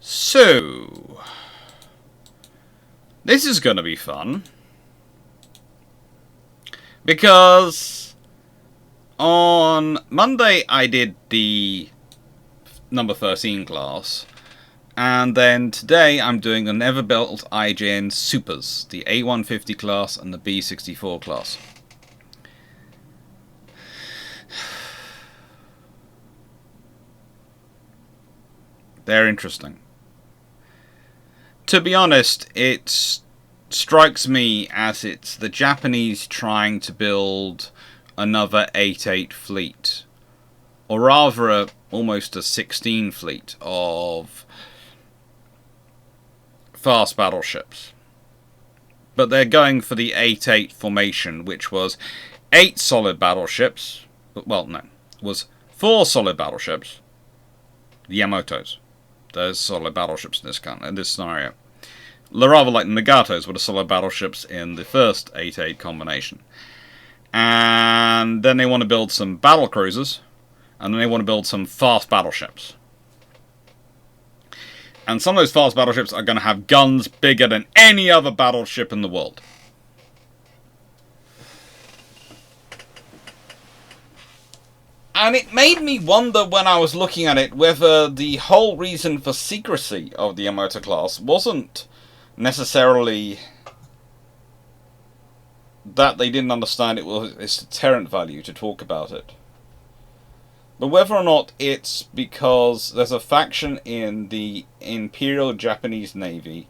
So, this is going to be fun, because on Monday I did the number 13 class, and then today I'm doing the never built IJN Supers, the A150 class and the B64 class. They're interesting. To be honest, it strikes me as it's the Japanese trying to build another 8-8 fleet, or rather almost a 16 fleet of fast battleships. But they're going for the 8-8 formation, which was 8 solid battleships. Well, no, it was 4 solid battleships. The Yamatos. There's solid battleships in this scenario. Rather like the Nagatos were the solid battleships in the first 8-8 combination. And then they want to build some battle cruisers, and then they want to build some fast battleships. And some of those fast battleships are going to have guns bigger than any other battleship in the world. And it made me wonder when I was looking at it whether the whole reason for secrecy of the Yamato class wasn't necessarily that they didn't understand it was its deterrent value to talk about it, but whether or not it's because there's a faction in the Imperial Japanese Navy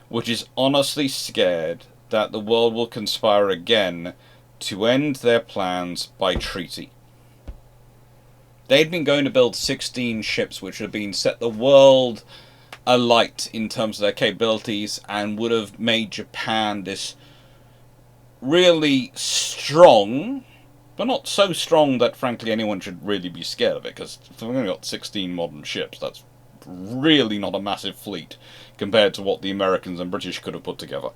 which is honestly scared that the world will conspire again to end their plans by treaty. They'd been going to build 16 ships which had been set the world alight in terms of their capabilities and would have made Japan this really strong, but not so strong that frankly anyone should really be scared of it, because if we've only got 16 modern ships, that's really not a massive fleet compared to what the Americans and British could have put together.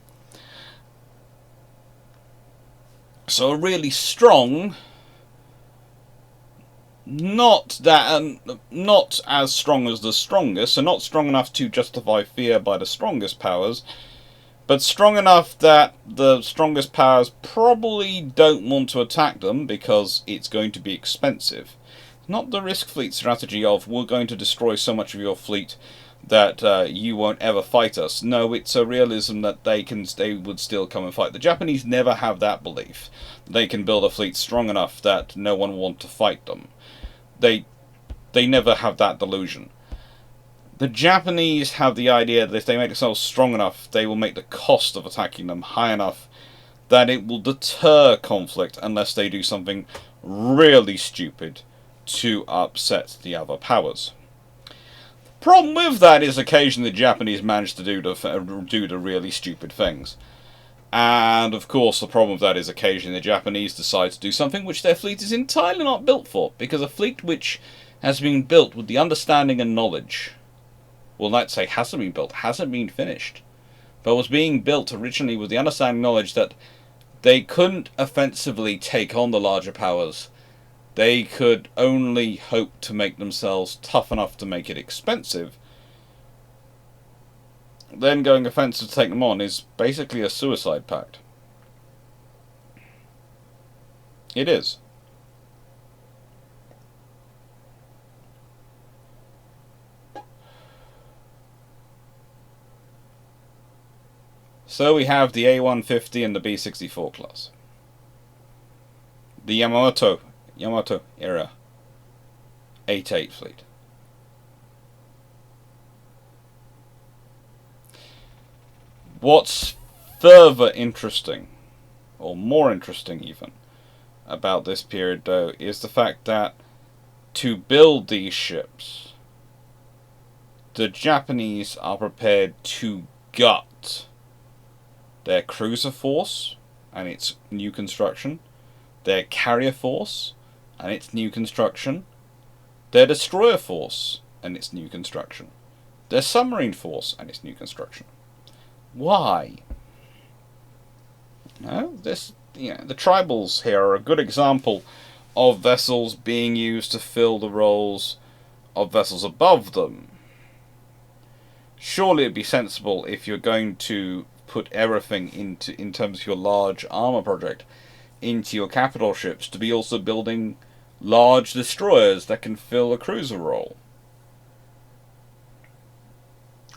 So a really strong, not as strong as the strongest, so not strong enough to justify fear by the strongest powers, but strong enough that the strongest powers probably don't want to attack them because it's going to be expensive. Not the risk fleet strategy of we're going to destroy so much of your fleet that you won't ever fight us. No, it's a realism that they would still come and fight. The Japanese never have that belief. They can build a fleet strong enough that no one will want to fight them. They never have that delusion. The Japanese have the idea that if they make themselves strong enough, they will make the cost of attacking them high enough that it will deter conflict unless they do something really stupid to upset the other powers. The problem with that is occasionally the Japanese manage to do the really stupid things. And of course the problem with that is occasionally the Japanese decide to do something which their fleet is entirely not built for, because a fleet which has been built with the understanding and knowledge, well, let's say hasn't been built, hasn't been finished, but was being built originally with the understanding and knowledge that they couldn't offensively take on the larger powers. They could only hope to make themselves tough enough to make it expensive. Then going offensive to take them on is basically a suicide pact. It is. So we have the A150 and the B64 class. The Yamato era 8-8 fleet. What's further interesting, or more interesting even, about this period though, is the fact that to build these ships, the Japanese are prepared to gut their cruiser force and its new construction, their carrier force and its new construction, their destroyer force and its new construction, their submarine force and its new construction. Why? No, the tribals here are a good example of vessels being used to fill the roles of vessels above them. surely it'd be sensible, if you're going to put everything into, in terms of your large armor project, into your capital ships, to be also building large destroyers that can fill a cruiser role,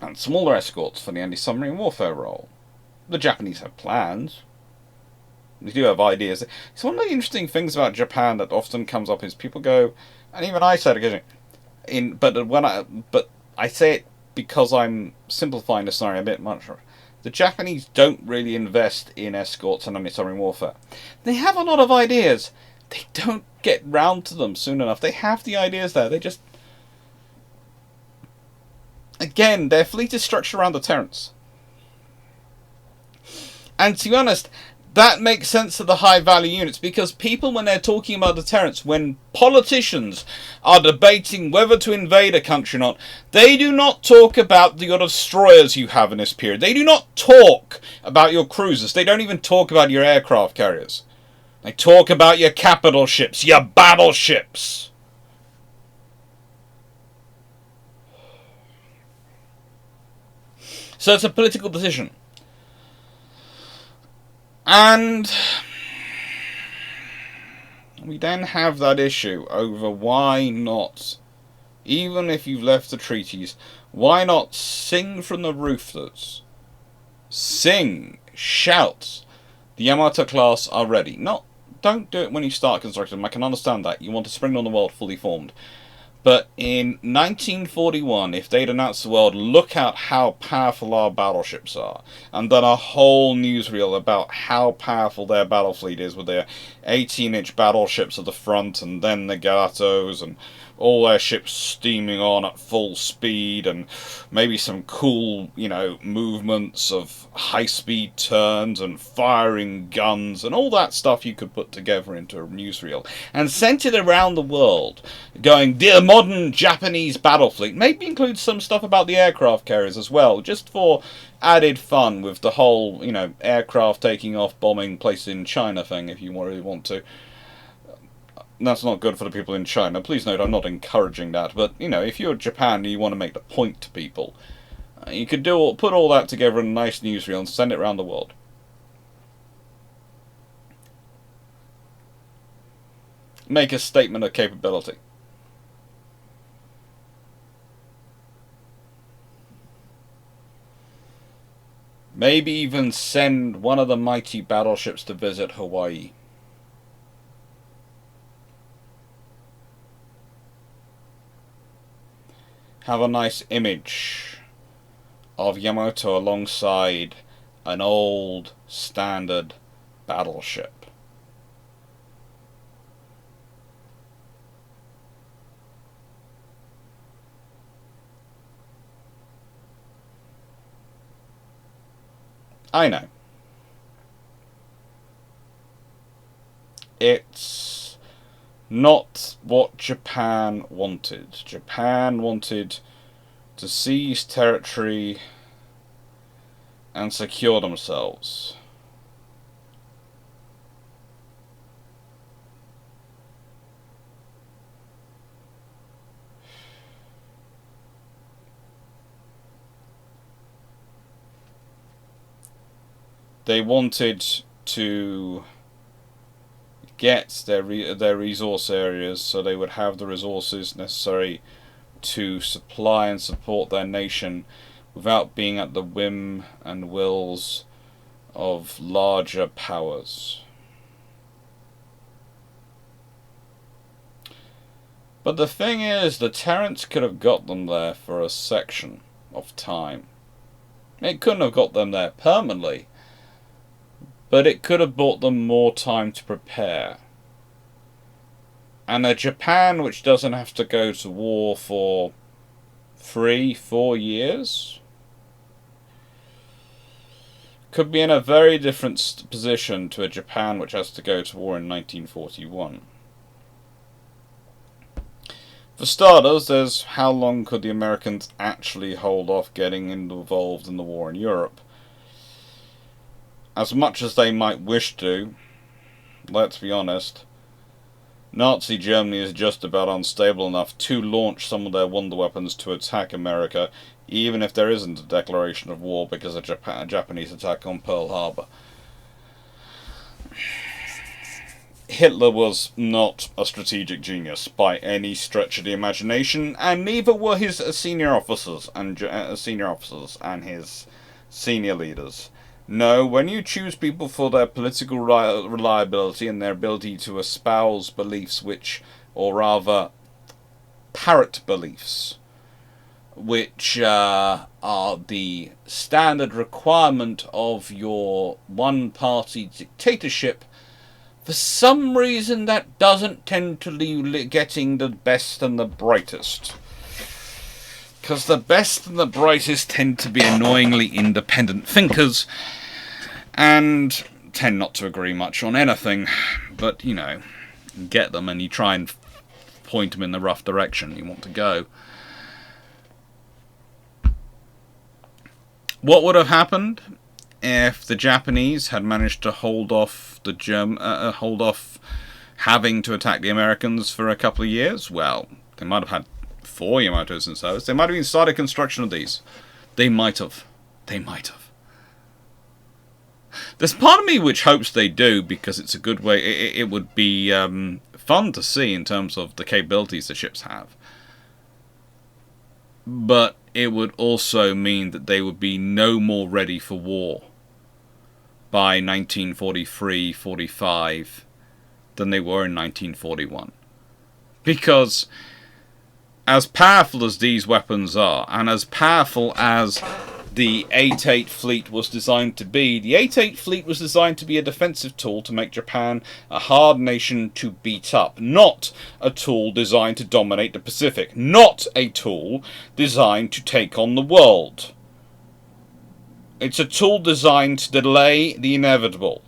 and smaller escorts for the anti-submarine warfare role. The Japanese have plans. They do have ideas. So one of the interesting things about Japan that often comes up is people go, and even I said occasionally, but I say it because I'm simplifying the scenario a bit much. The Japanese don't really invest in escorts and anti-submarine warfare. They have a lot of ideas. They don't get round to them soon enough. They have the ideas there. They just, again, their fleet is structured around deterrence. And to be honest, that makes sense to the high value units, because people, when they're talking about deterrence, when politicians are debating whether to invade a country or not, they do not talk about the destroyers you have in this period. They do not talk about your cruisers. They don't even talk about your aircraft carriers. They talk about your capital ships, your battleships. So it's a political decision. And we then have that issue over why not, even if you've left the treaties, why not sing from the rooftops? Sing, shout, the Yamato class are ready. Don't do it when you start constructing them. I can understand that. You want to spring on the world fully formed. But in 1941, if they'd announced to the world, look at how powerful our battleships are, and done a whole newsreel about how powerful their battle fleet is with their 18-inch battleships at the front, and then the Gatos, and all their ships steaming on at full speed, and maybe some cool, movements of high-speed turns and firing guns and all that stuff you could put together into a newsreel and sent it around the world, going, the modern Japanese battle fleet. Maybe include some stuff about the aircraft carriers as well, just for added fun with the whole, aircraft taking off, bombing places in China thing, if you really want to. That's not good for the people in China. Please note, I'm not encouraging that. But, if you're Japan and you want to make the point to people, you could put all that together in a nice newsreel and send it around the world. Make a statement of capability. Maybe even send one of the mighty battleships to visit Hawaii. Have a nice image of Yamato alongside an old standard battleship. I know. It's not what Japan wanted. Japan wanted to seize territory and secure themselves. They wanted to get their resource areas so they would have the resources necessary to supply and support their nation without being at the whim and wills of larger powers. But the thing is, the deterrence could have got them there for a section of time. It couldn't have got them there permanently, but it could have bought them more time to prepare. And a Japan which doesn't have to go to war for 3-4 years could be in a very different position to a Japan which has to go to war in 1941. For starters, there's how long could the Americans actually hold off getting involved in the war in Europe? As much as they might wish to, let's be honest, Nazi Germany is just about unstable enough to launch some of their wonder weapons to attack America, even if there isn't a declaration of war because of a Japanese attack on Pearl Harbor. Hitler was not a strategic genius by any stretch of the imagination, and neither were his senior officers and his senior leaders. No, when you choose people for their political reliability and their ability to espouse beliefs which, or rather, parrot beliefs, which are the standard requirement of your one-party dictatorship, for some reason that doesn't tend to leave getting the best and the brightest. Because the best and the brightest tend to be annoyingly independent thinkers and tend not to agree much on anything. But, you know, you get them and you try and point them in the rough direction you want to go. What would have happened if the Japanese had managed to hold off having to attack the Americans for a couple of years? Well, they might have had 4 Yamatos in service. They might have even started construction of these. They might have. There's part of me which hopes they do, because it's a good way. It would be fun to see in terms of the capabilities the ships have. But it would also mean that they would be no more ready for war by 1943-45 than they were in 1941. Because as powerful as these weapons are, and as powerful as the 8-8 fleet was designed to be, the 8-8 fleet was designed to be a defensive tool to make Japan a hard nation to beat up, not a tool designed to dominate the Pacific, not a tool designed to take on the world. It's a tool designed to delay the inevitable,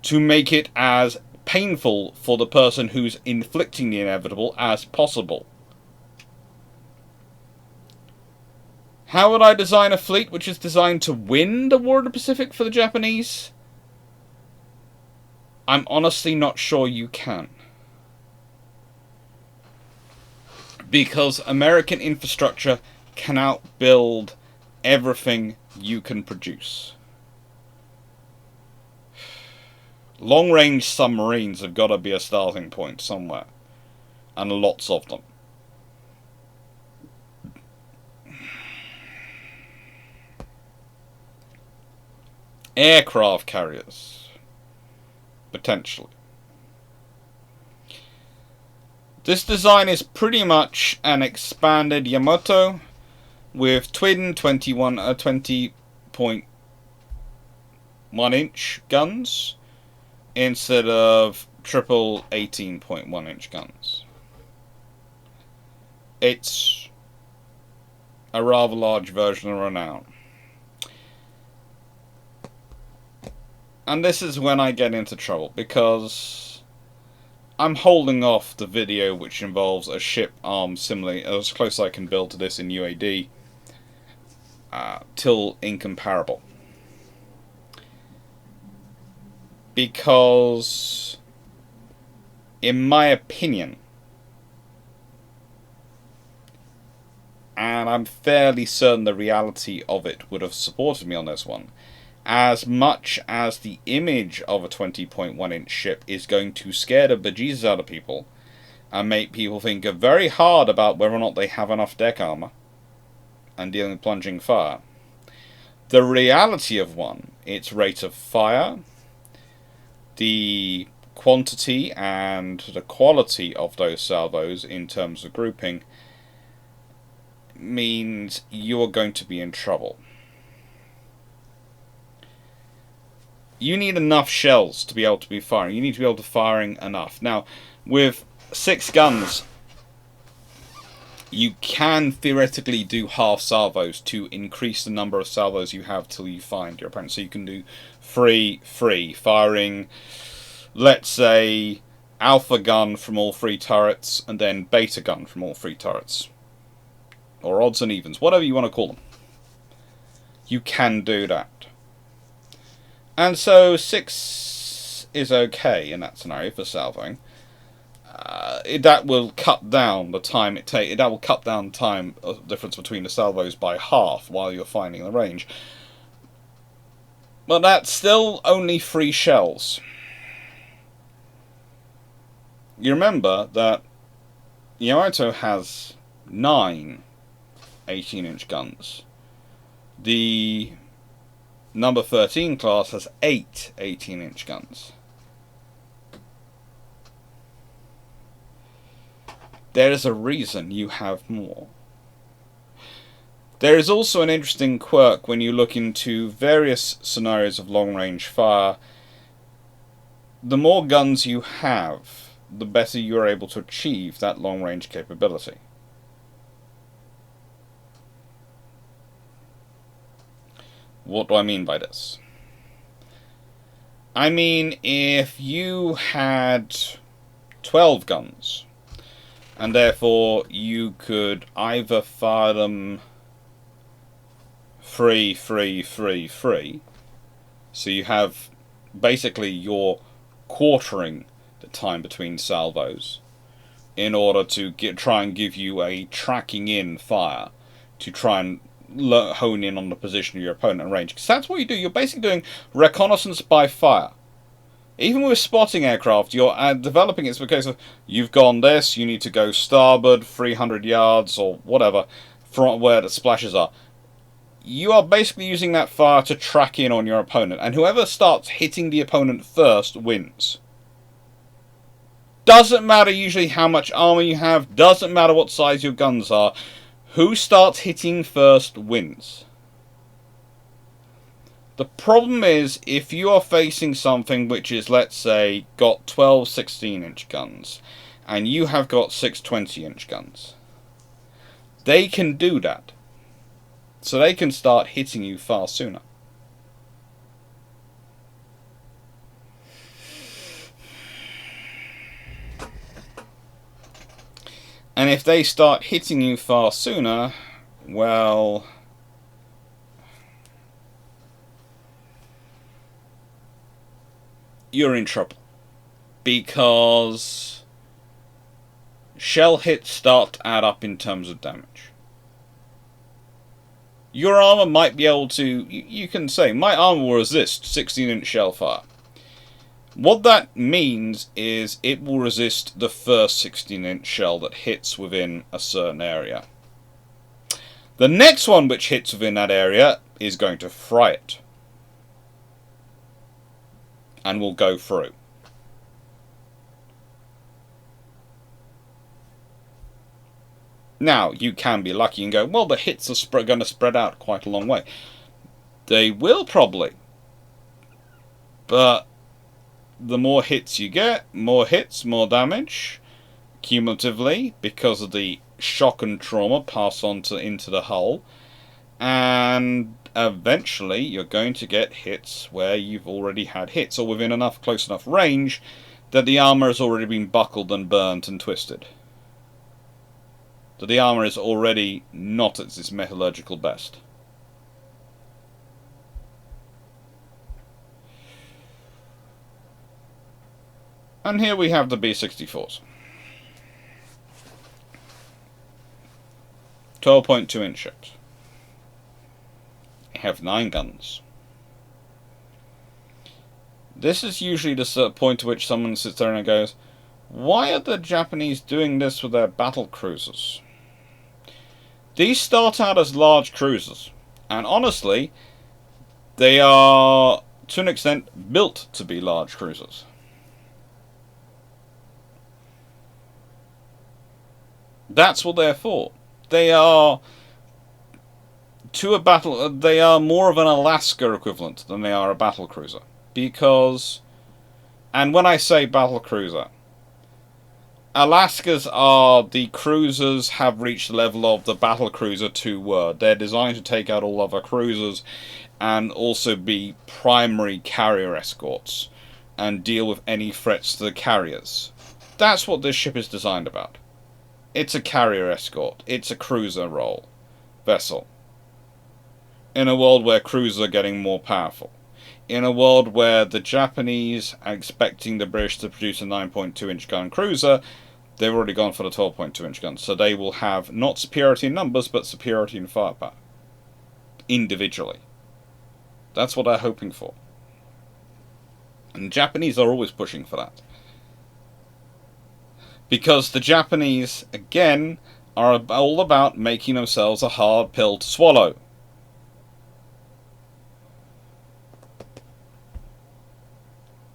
to make it as painful for the person who's inflicting the inevitable as possible. How would I design a fleet which is designed to win the War of the Pacific for the Japanese? I'm honestly not sure you can. Because American infrastructure can outbuild everything you can produce. Long-range submarines have got to be a starting point somewhere. And lots of them. Aircraft carriers. Potentially. This design is pretty much an expanded Yamato with twin 20.1 inch guns instead of triple 18.1 inch guns. It's a rather large version of Renown. And this is when I get into trouble, because I'm holding off the video which involves a ship armed similarly, as close as I can build to this in UAD, till incomparable. Because, in my opinion, and I'm fairly certain the reality of it would have supported me on this one, as much as the image of a 20.1 inch ship is going to scare the bejesus out of people and make people think very hard about whether or not they have enough deck armor and dealing with plunging fire, the reality of one, its rate of fire, the quantity and the quality of those salvos in terms of grouping, means you are going to be in trouble. You need enough shells to be able to be firing. You need to be able to firing enough. Now, with 6 guns, you can theoretically do half salvos to increase the number of salvos you have till you find your opponent. So you can do free, firing, let's say, alpha gun from all 3 turrets, and then beta gun from all 3 turrets. Or odds and evens, whatever you want to call them. You can do that. And so 6 is okay in that scenario for salvoing. that will cut down the time it takes. That will cut down the time difference between the salvos by half while you're finding the range. But that's still only 3 shells. You remember that Yamato has 9 18-inch guns. The number 13 class has 8 18-inch guns. There is a reason you have more. There is also an interesting quirk when you look into various scenarios of long-range fire. The more guns you have, the better you are able to achieve that long-range capability. What do I mean by this? I mean, if you had 12 guns, and therefore you could either fire them free, so you have basically you're quartering the time between salvos in order to try and give you a tracking in fire to try and hone in on the position of your opponent and range. Because that's what you do. You're basically doing reconnaissance by fire. Even with spotting aircraft, you're developing it's because of you've gone this, you need to go starboard 300 yards or whatever from where the splashes are. You are basically using that fire to track in on your opponent, and whoever starts hitting the opponent first wins. Doesn't matter usually how much armor you have, doesn't matter what size your guns are. Who starts hitting first wins. The problem is, if you are facing something which is, let's say, got 12 16-inch guns, and you have got 6 20-inch guns, they can do that. So they can start hitting you far sooner. And if they start hitting you far sooner, well, you're in trouble. Because shell hits start to add up in terms of damage. Your armor might be able to, you can say, my armor will resist 16-inch shell fire. What that means is it will resist the first 16-inch shell that hits within a certain area. The next one which hits within that area is going to fry it. And will go through. Now, you can be lucky and go, well, the hits are going to spread out quite a long way. They will probably. But the more hits you get, more hits, more damage, cumulatively, because of the shock and trauma passed on into the hull. And eventually, you're going to get hits where you've already had hits, or within close enough range, that the armor has already been buckled and burnt and twisted. So the armor is already not at its metallurgical best. And here we have the B64s. 12.2-inch ships. They have 9 guns. This is usually the point at which someone sits there and goes, why are the Japanese doing this with their battle cruisers? These start out as large cruisers, and honestly, they are, to an extent, built to be large cruisers. That's what they're for. They are they are more of an Alaska equivalent than they are a battle cruiser. Because, and when I say battle cruiser, Alaskas are the cruisers have reached the level of the battle cruiser 2 were. They're designed to take out all other cruisers and also be primary carrier escorts and deal with any threats to the carriers. That's what this ship is designed about. It's a carrier escort. It's a cruiser role vessel. In a world where cruisers are getting more powerful. In a world where the Japanese are expecting the British to produce a 9.2-inch gun cruiser, they've already gone for the 12.2-inch guns. So they will have not superiority in numbers, but superiority in firepower. Individually. That's what they're hoping for. And the Japanese are always pushing for that. Because the Japanese, again, are all about making themselves a hard pill to swallow.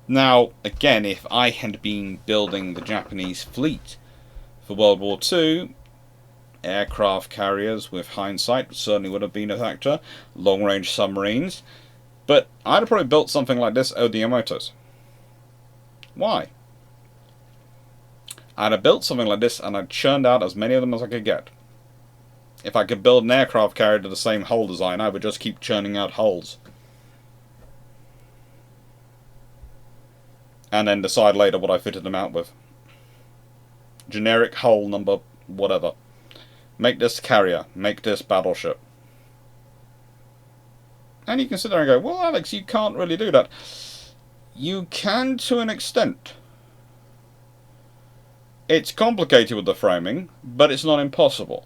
Now, again, if I had been building the Japanese fleet for World War II, aircraft carriers, with hindsight, certainly would have been a factor, long-range submarines, but I'd have probably built something like this over the Yamatos. Why? I'd have built something like this and I'd churned out as many of them as I could get. If I could build an aircraft carrier to the same hull design, I would just keep churning out hulls. And then decide later what I fitted them out with. Generic hull number, whatever. Make this carrier, make this battleship. And you can sit there and go, well, Alex, you can't really do that. You can to an extent. It's complicated with the framing, but it's not impossible.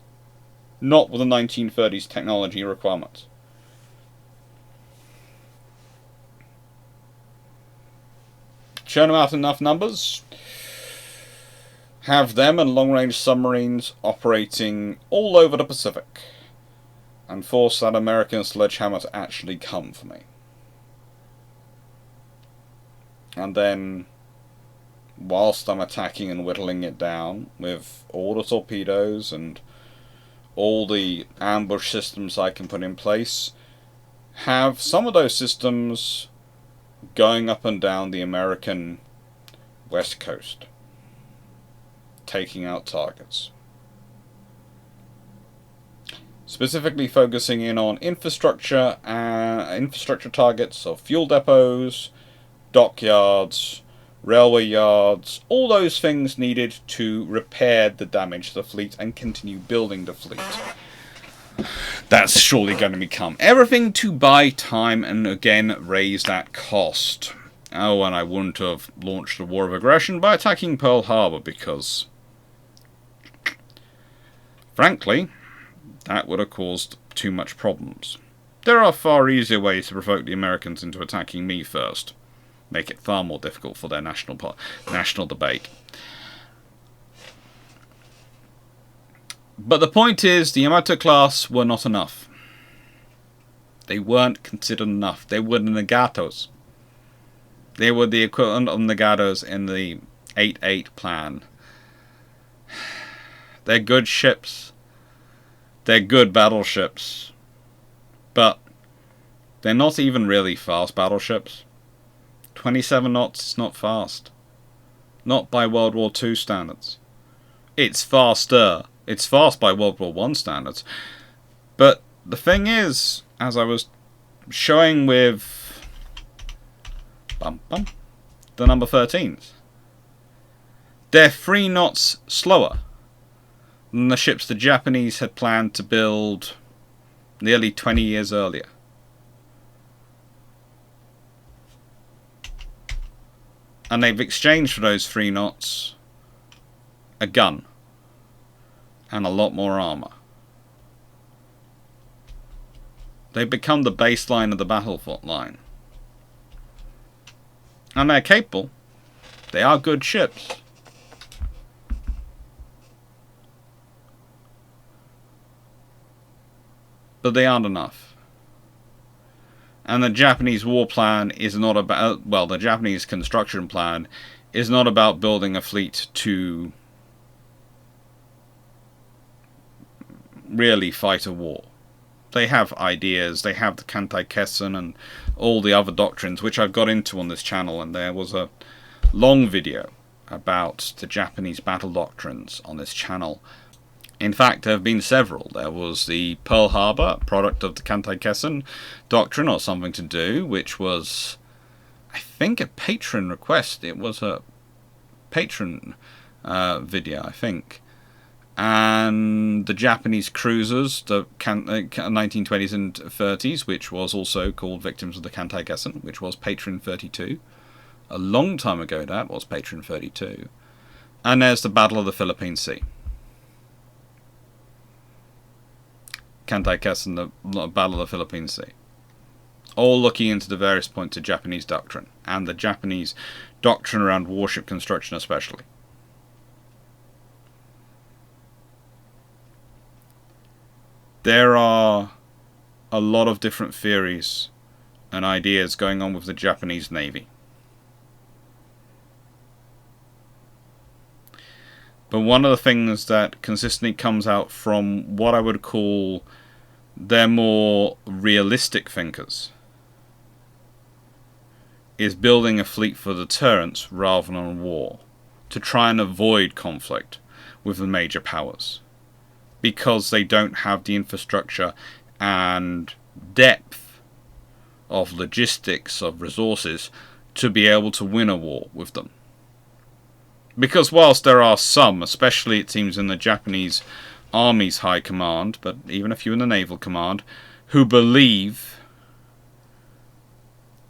Not with the 1930s technology requirements. Churn them out enough numbers. Have them and long-range submarines operating all over the Pacific. And force that American sledgehammer to actually come for me. And then, whilst I'm attacking and whittling it down with all the torpedoes and all the ambush systems I can put in place, have some of those systems going up and down the American west coast, taking out targets. Specifically focusing in on infrastructure targets of fuel depots, dockyards, railway yards, all those things needed to repair the damage to the fleet and continue building the fleet. That's surely going to become everything to buy time and again raise that cost. Oh, and I wouldn't have launched a war of aggression by attacking Pearl Harbor because, frankly, that would have caused too much problems. There are far easier ways to provoke the Americans into attacking me first. Make it far more difficult for their national debate. But the point is, the Yamato class were not enough. They weren't considered enough. They were the Nagatos. They were the equivalent of Nagatos in the 8-8 plan. They're good ships. They're good battleships. But they're not even really fast battleships. 27 knots is not fast. Not by World War II standards. It's faster. It's fast by World War I standards. But the thing is, as I was showing with the number 13s, they're 3 knots slower than the ships the Japanese had planned to build nearly 20 years earlier. And they've exchanged for those 3 knots a gun and a lot more armour. They've become the baseline of the battlefront line. And they're capable. They are good ships. But they aren't enough. And the Japanese war plan is not about, well, the Japanese construction plan is not about building a fleet to really fight a war. They have ideas, they have the Kantai-Kessen and all the other doctrines, which I've got into on this channel, and there was a long video about the Japanese battle doctrines on this channel. In fact, there have been several. There was the Pearl Harbor, product of the Kantai-Kessen doctrine, or something to do, which was, I think, a patron request. It was a patron video, I think. And the Japanese cruisers, the 1920s and 30s, which was also called Victims of the Kantai-Kessen, which was Patron 32. A long time ago that was Patron 32. And there's the Battle of the Philippine Sea. Kantai-Kes and the Battle of the Philippine Sea. All looking into the various points of Japanese doctrine, and the Japanese doctrine around warship construction especially. There are a lot of different theories and ideas going on with the Japanese Navy. But one of the things that consistently comes out from what I would call their more realistic thinkers is building a fleet for deterrence rather than war, to try and avoid conflict with the major powers, because they don't have the infrastructure and depth of logistics, of resources, to be able to win a war with them. Because whilst there are some, especially it seems in the Japanese Army's high command, but even a few in the naval command, who believe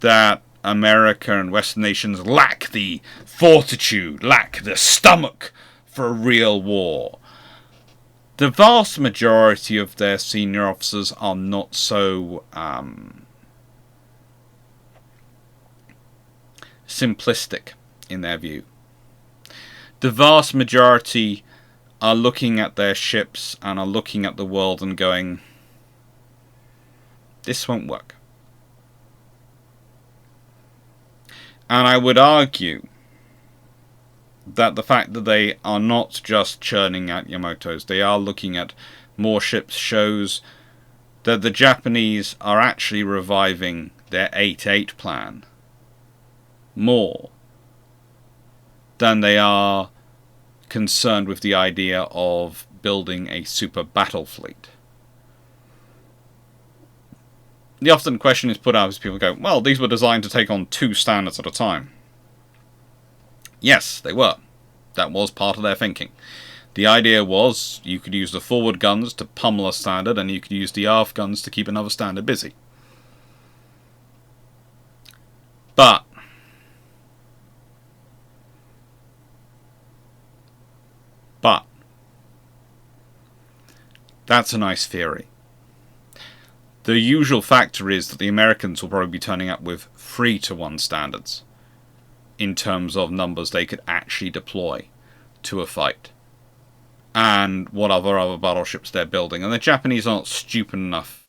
that America and Western nations lack the fortitude, lack the stomach for a real war, the vast majority of their senior officers are not so simplistic in their view. The vast majority are looking at their ships and are looking at the world and going, this won't work. And I would argue that the fact that they are not just churning out Yamatos, they are looking at more ships, shows that the Japanese are actually reviving their 8-8 plan more than they are concerned with the idea of building a super battle fleet. The often question is put out as people go, well, these were designed to take on 2 standards at a time. Yes, they were. That was part of their thinking. The idea was you could use the forward guns to pummel a standard, and you could use the aft guns to keep another standard busy. But that's a nice theory. The usual factor is that the Americans will probably be turning up with 3-to-1 standards in terms of numbers they could actually deploy to a fight, and what other battleships they're building. And the Japanese aren't stupid enough.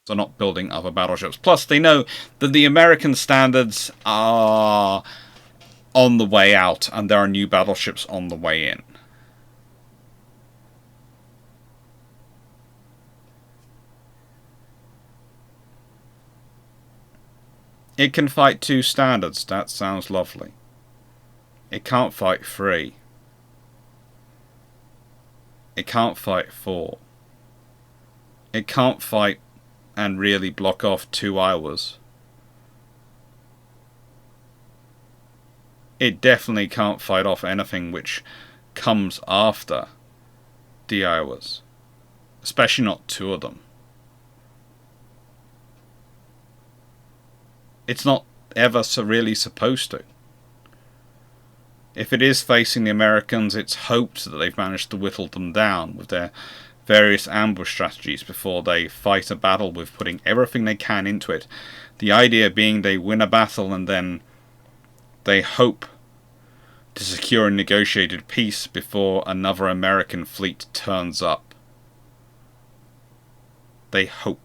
They're not building other battleships. Plus, they know that the American standards are on the way out, and there are new battleships on the way in. It can fight 2 standards. That sounds lovely. It can't fight 3. It can't fight 4. It can't fight and really block off 2 Iowas. It definitely can't fight off anything which comes after the Iowas. Especially not 2 of them. It's not ever really supposed to. If it is facing the Americans, it's hoped that they've managed to whittle them down with their various ambush strategies before they fight a battle with putting everything they can into it. The idea being they win a battle and then they hope to secure a negotiated peace before another American fleet turns up. They hope.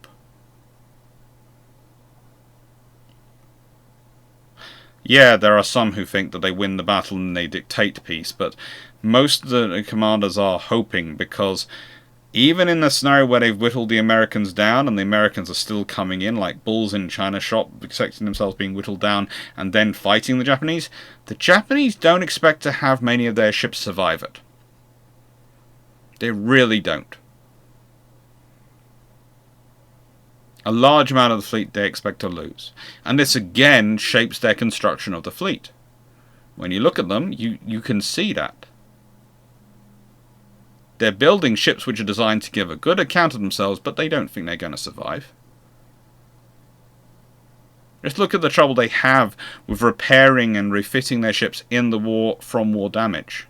Yeah, there are some who think that they win the battle and they dictate peace, but most of the commanders are hoping, because even in the scenario where they've whittled the Americans down and the Americans are still coming in like bulls in China shop, expecting themselves being whittled down and then fighting the Japanese don't expect to have many of their ships survive it. They really don't. A large amount of the fleet they expect to lose. And this again shapes their construction of the fleet. When you look at them, you can see that. They're building ships which are designed to give a good account of themselves, but they don't think they're going to survive. Just look at the trouble they have with repairing and refitting their ships in the war from war damage.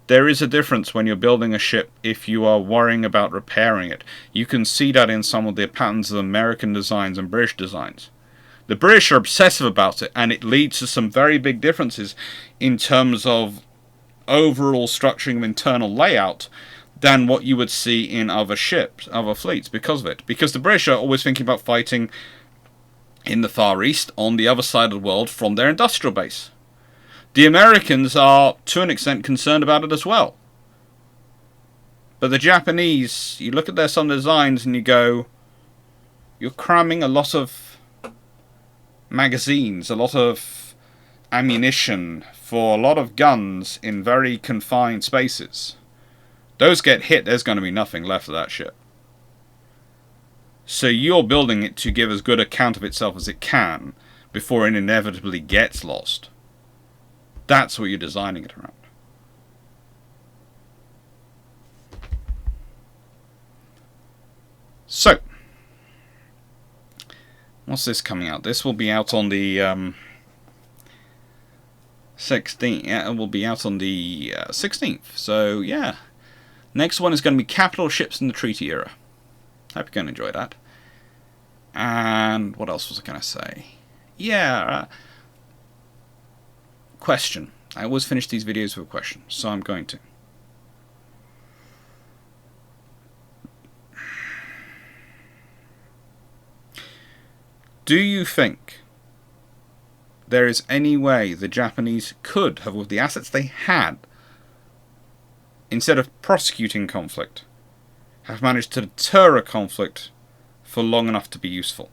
There is a difference when you're building a ship if you are worrying about repairing it. You can see that in some of the patterns of American designs and British designs. The British are obsessive about it, and it leads to some very big differences in terms of overall structuring of internal layout than what you would see in other ships, other fleets, because of it. Because the British are always thinking about fighting in the Far East, on the other side of the world, from their industrial base. The Americans are, to an extent, concerned about it as well. But the Japanese, you look at their some designs and you go, you're cramming a lot of magazines, a lot of ammunition for a lot of guns in very confined spaces. Those get hit, there's going to be nothing left of that ship. So you're building it to give as good account of itself as it can before it inevitably gets lost. That's what you're designing it around. So, what's this coming out? This will be out on the 16th. Yeah, it will be out on the 16th. So, yeah. Next one is going to be capital ships in the treaty era. Hope you're going to enjoy that. And what else was I going to say? Yeah. Question. I always finish these videos with a question, so I'm going to. Do you think there is any way the Japanese could have, with the assets they had, instead of prosecuting conflict, have managed to deter a conflict for long enough to be useful?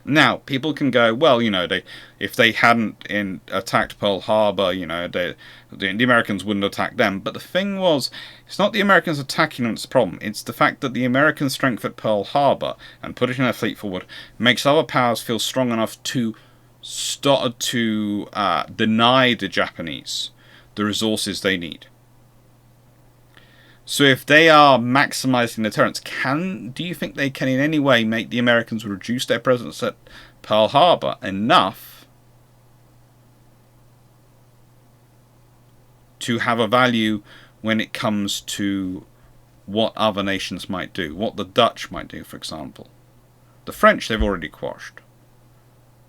Now, people can go, well, you know, if they hadn't attacked Pearl Harbor, you know, the Americans wouldn't attack them. But the thing was, it's not the Americans attacking them that's the problem. It's the fact that the American strength at Pearl Harbor and putting their fleet forward makes other powers feel strong enough to deny the Japanese the resources they need. So if they are maximizing deterrence, do you think they can in any way make the Americans reduce their presence at Pearl Harbor enough to have a value when it comes to what other nations might do, what the Dutch might do, for example? The French they've already quashed.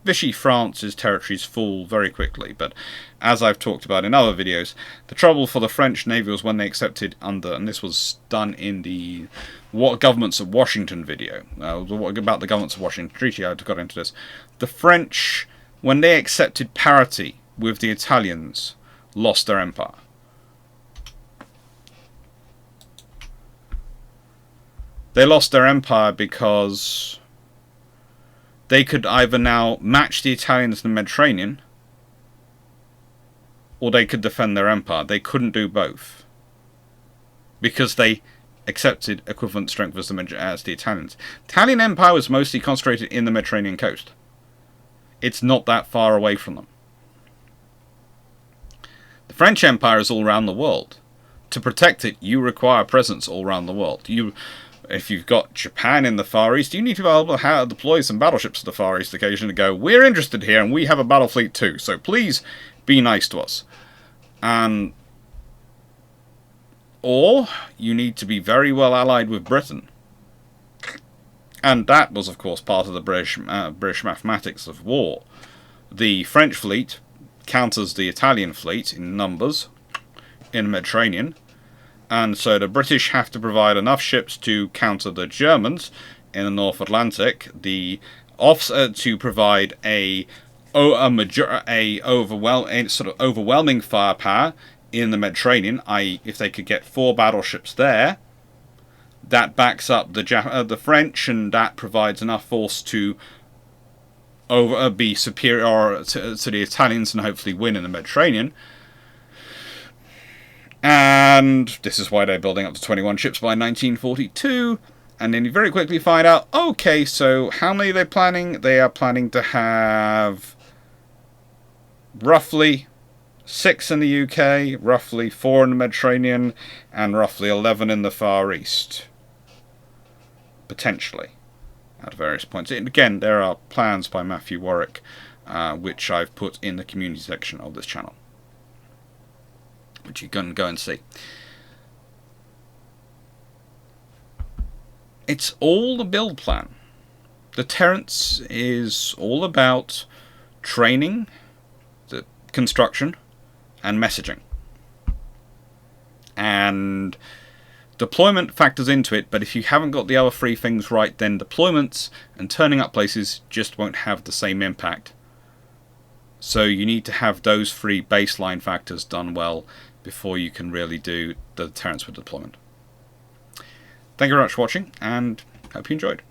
Vichy France's territories fall very quickly, but as I've talked about in other videos, the trouble for the French Navy was when they accepted and this was done in the Governments of Washington video, about the Governments of Washington Treaty, I got into this. The French, when they accepted parity with the Italians, lost their empire. They lost their empire because they could either now match the Italians in the Mediterranean, or they could defend their empire. They couldn't do both, because they accepted equivalent strength as the Italians. Italian empire was mostly concentrated in the Mediterranean coast. It's not that far away from them. The French empire is all around the world. To protect it, you require presence all around the world. If you've got Japan in the Far East, you need to be able to deploy some battleships to the Far East occasionally to go, we're interested here and we have a battle fleet too, so please be nice to us. Or you need to be very well allied with Britain. And that was, of course, part of the British mathematics of war. The French fleet counters the Italian fleet in numbers in the Mediterranean. And so the British have to provide enough ships to counter the Germans in the North Atlantic, to provide a overwhelming firepower in the Mediterranean, i.e., if they could get 4 battleships there, that backs up the French, and that provides enough force to be superior to the Italians and hopefully win in the Mediterranean. And this is why they're building up to 21 ships by 1942. And then you very quickly find out, okay, so how many are they planning? They are planning to have roughly 6 in the UK, roughly 4 in the Mediterranean, and roughly 11 in the Far East. potentially, at various points. And again, there are plans by Matthew Warwick, which I've put in the community section of this channel, which you can go and see. It's all the build plan. Deterrence is all about training, the construction, and messaging. And deployment factors into it, but if you haven't got the other three things right, then deployments and turning up places just won't have the same impact. So you need to have those three baseline factors done well before you can really do the deterrence with deployment. Thank you very much for watching, and hope you enjoyed.